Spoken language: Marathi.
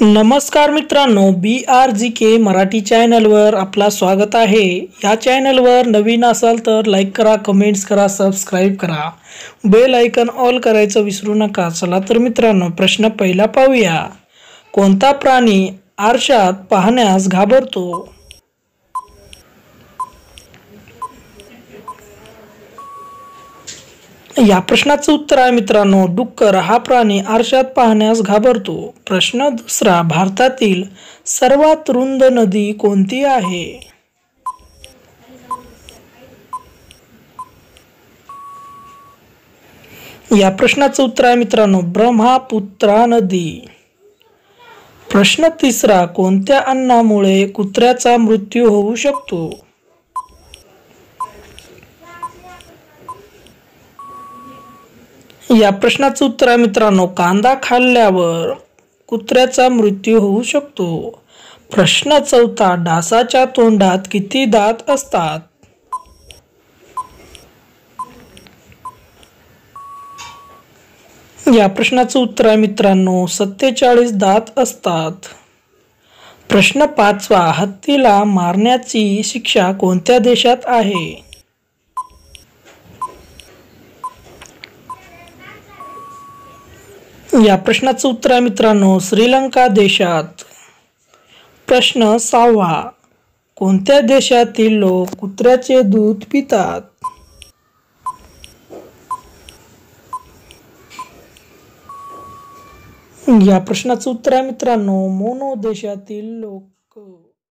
नमस्कार मित्रांनो, BRGK मराठी चॅनलवर आपला स्वागत आहे। या चॅनलवर नवीन असाल तर लाईक करा, कमेंट्स करा, सबस्क्राईब करा, बेल आयकॉन ऑल करायचं विसरू नका। चला तर मित्रांनो, प्रश्न पहिला पाहूया। कोणता प्राणी आरशात पाहण्यास घाबरतो? या प्रश्नाचं उत्तर आहे मित्रांनो, डुक्कर हा प्राणी आरशात पाहण्यास घाबरतो। प्रश्न दुसरा, भारतातील सर्वात रुंद नदी कोणती आहे? या प्रश्नाचं उत्तर आहे मित्रांनो, ब्रह्मपुत्रा नदी। प्रश्न तिसरा, कोणत्या अन्नामुळे कुत्र्याचा मृत्यू होऊ शकतो? या प्रश्नाचं उत्तर आहे मित्रांनो, कांदा खाल्ल्यावर कुत्र्याचा मृत्यू होऊ शकतो। प्रश्न चौथा, डासाच्या तोंडात किती दात असतात? या प्रश्नाचं उत्तर आहे मित्रांनो, 47 दात असतात। प्रश्न पाचवा, हत्तीला मारण्याची शिक्षा कोणत्या देशात आहे? या प्रश्नाचं उत्तर आहे मित्रांनो, श्रीलंका देशात। प्रश्न सहावा, कोणत्या देशातील लोक कुत्र्याचे दूध पितात? या प्रश्नाचं उत्तर आहे मित्रांनो, मोनो देशातील लोक।